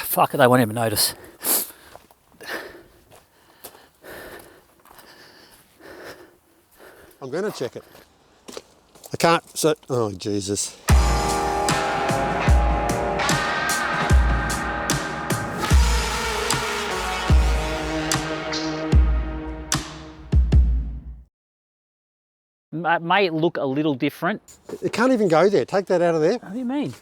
Fuck it, they won't even notice. I'm going to check it. I can't, so, oh Jesus. It may look a little different. It can't even go there. Take that out of there. What do you mean?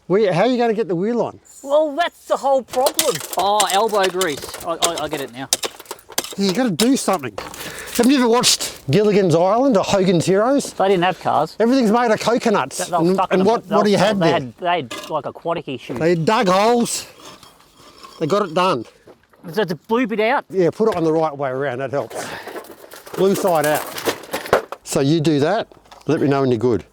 How are you going to get the wheel on? Well, that's the whole problem. Oh, elbow grease. I get it now. You've got to do something. Have you ever watched Gilligan's Island or Hogan's Heroes? They didn't have cars. Everything's made of coconuts. And what do you have there? They had like aquatic issues. They dug holes. They got it done. So it's a blue bit out? Yeah, put it on the right way around. That helps. Blue side out. So you do that. Let me know when you're good.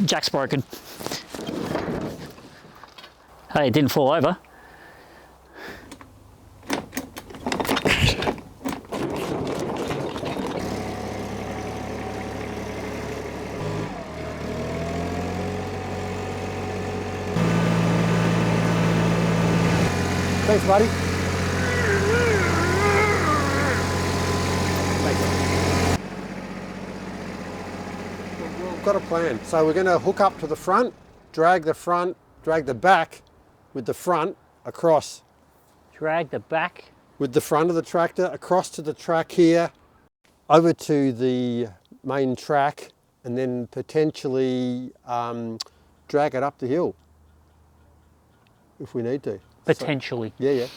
Jack's broken. Hey, it didn't fall over. Thanks, buddy. We've got a plan. So we're going to hook up to the front, drag the back with the front across. Drag the back? With the front of the tractor across to the track here, over to the main track, and then potentially drag it up the hill if we need to. Potentially. So, yeah.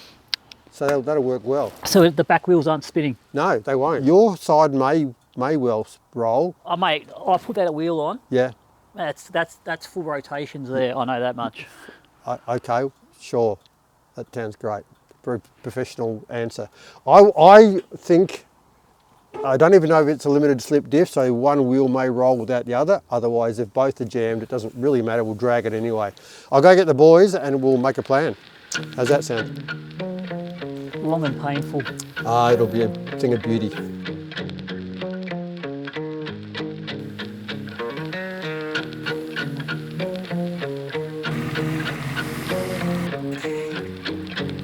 So that'll work well. So the back wheels aren't spinning? No, they won't. Your side may well roll. Oh mate, I put that wheel on. Yeah. That's full rotations there. I know that much. Okay, sure. That sounds great. Very professional answer. I think, I don't even know if it's a limited slip diff, so one wheel may roll without the other. Otherwise, if both are jammed, it doesn't really matter. We'll drag it anyway. I'll go get the boys and we'll make a plan. How's that sound? Long and painful. It'll be a thing of beauty.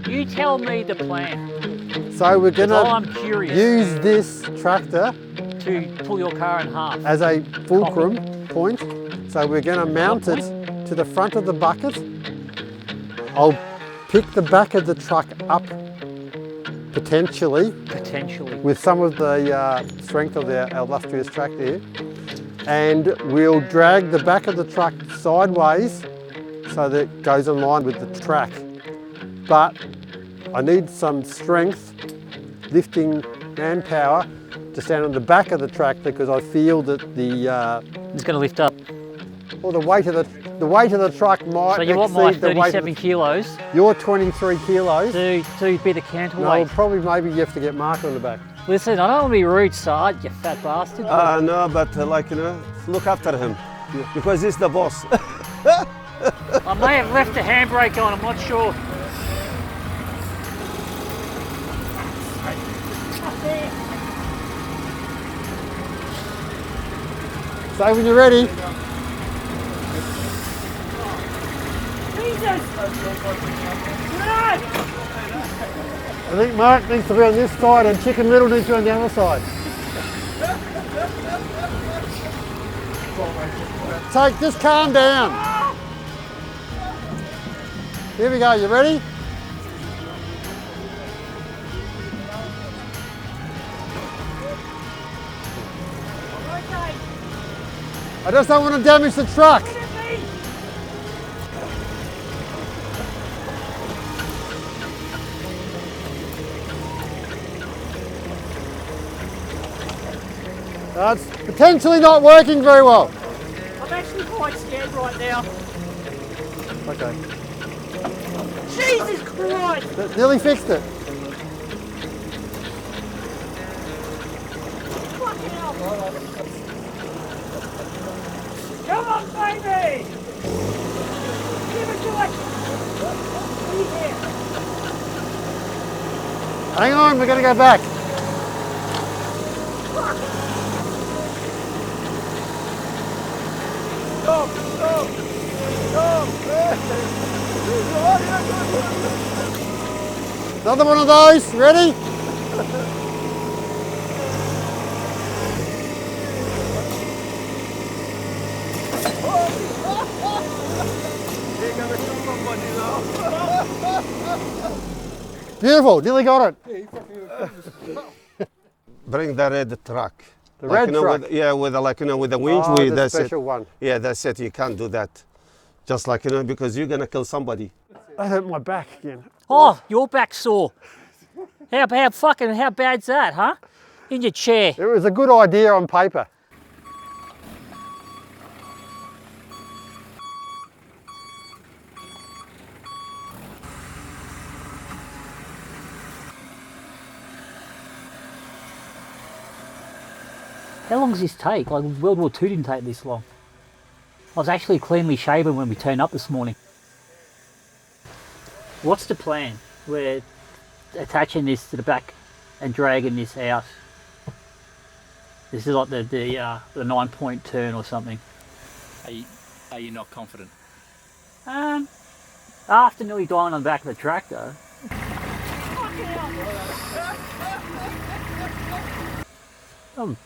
You tell me the plan. So we're going I'm curious. use this tractor to pull your car in half. as a fulcrum point. So we're going to mount it to the front of the bucket. I'll pick the back of the truck up potentially with some of the strength of the illustrious tractor here, and we'll drag the back of the truck sideways so that it goes in line with the track. But I need some strength, lifting manpower to stand on the back of the tractor because I feel that it's going to lift up. Well, the weight of the truck might. So you want my 37 kilos? Your 23 kilos. To be the counterweight. No, probably maybe you have to get Mark on the back. Listen, I don't want to be rude, Sard, you fat bastard. No, but look after him because he's the boss. I may have left the handbrake on, I'm not sure. So when you're ready. I think Mark needs to be on this side and Chicken Little needs to be on the other side. Just calm down. Here we go, you ready? I just don't want to damage the truck. That's potentially not working very well. I'm actually quite scared right now. Okay. Jesus Christ! That nearly fixed it. Fucking hell! Come on, baby! Give it to us! Hang on, we're going to go back. Another one of those, ready? Beautiful, nearly got it. Bring the red truck. The red truck? With, yeah, with the, with the winch. Oh, the that's special it. one. Yeah, that's it. You can't do that. Just because you're gonna kill somebody. I hurt my back again. Oh, your back's sore. How bad's that, huh? In your chair. It was a good idea on paper. How long does this take? Like World War II didn't take this long. I was actually cleanly shaven when we turned up this morning. What's the plan? We're attaching this to the back and dragging this out. This is like the 9-point turn or something. Are you not confident? After nearly dying on the back of the tractor. I'm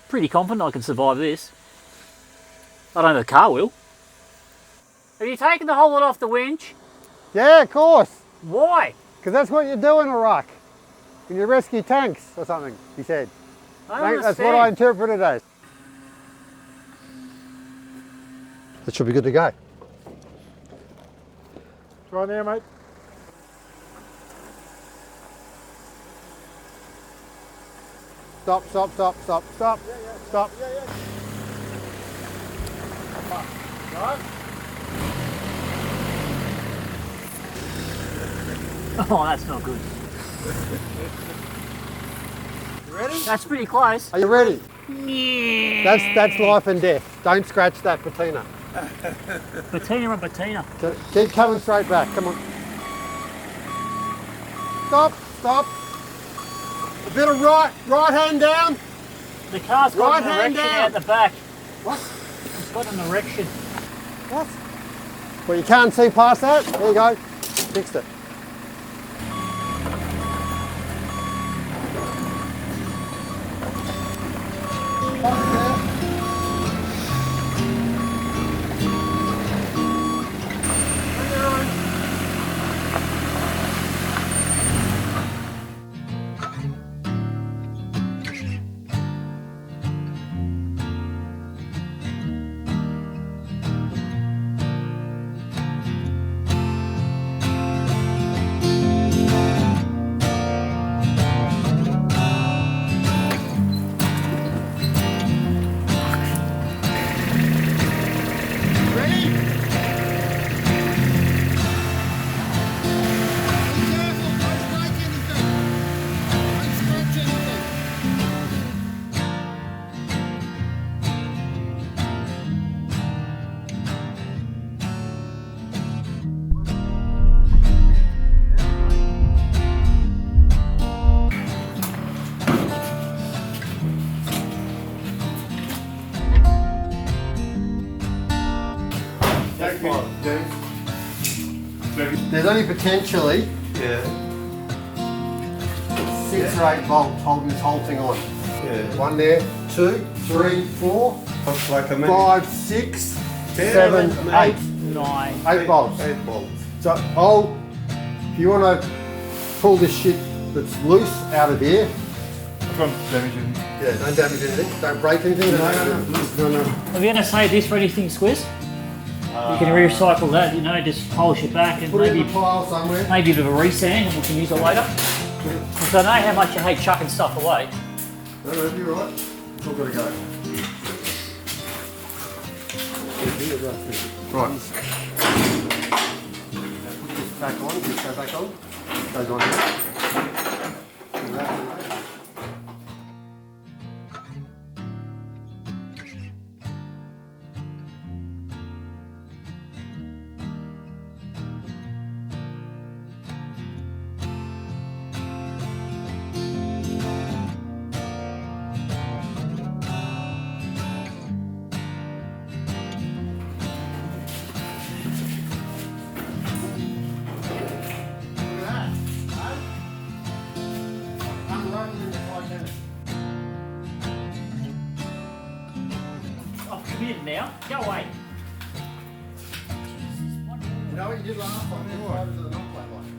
pretty confident I can survive this. I don't know if the car will. Have you taken the whole lot off the winch? Yeah, of course. Why? Because that's what you do in Iraq. When you rescue tanks or something, he said. I don't That's what I interpreted as. That should be good to go. Try now, mate. Stop, stop, stop, stop, stop, stop. Oh, that's not good. Ready? That's pretty close. Are you ready? Yeah. That's life and death. Don't scratch that patina. Patina and patina. So keep coming straight back. Come on. Stop, stop. A bit of right hand down. The car's got Right an hand erection down. out the back. What? It's got an erection. What? Well, you can't see past that. There you go. Fixed it. There's only potentially 6 or 8 bolts holding this whole thing on. Yeah. 1 there, 2, 3, 4, Looks like a 5, 6, 7, 8. 9. 8 bolts. 8 bolts. So if you want to pull this shit that's loose out of here, Don't damage anything. yeah, don't damage anything, don't break anything. No. Are we going to save this for anything, Squiz? You can recycle that, you know, just polish it back and Put it in maybe the pile somewhere. a bit of a resand and we can use it later. Because I know how much you hate chucking stuff away. No, you're right. It's all got to go. Right. Put this back on, this go back on. Goes on here. And that. committed now. Go away. You know what you did last time? You went over to the non-plate line.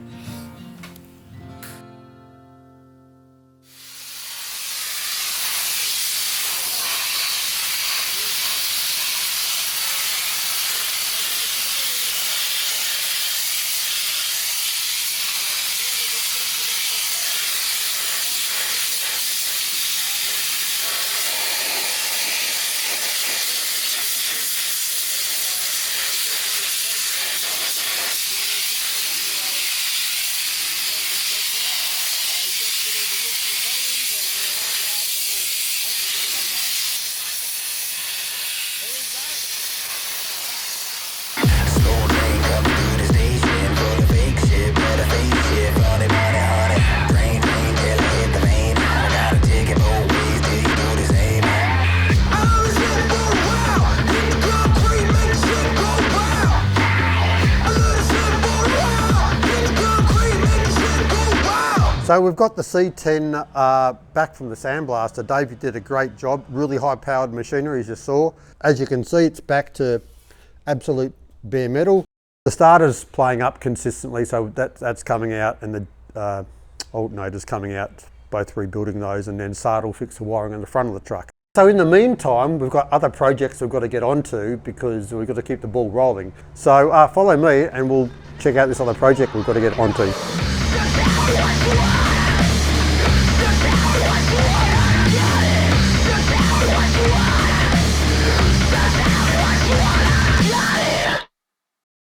So we've got the C10 back from the sandblaster. Dave, you did a great job. Really high powered machinery, as you saw. As you can see, it's back to absolute bare metal. The starter's playing up consistently, so that's coming out, and the alternator's coming out, both rebuilding those, and then Sard will fix the wiring on the front of the truck. So in the meantime, we've got other projects we've got to get onto because we've got to keep the ball rolling. So follow me and we'll check out this other project we've got to get onto.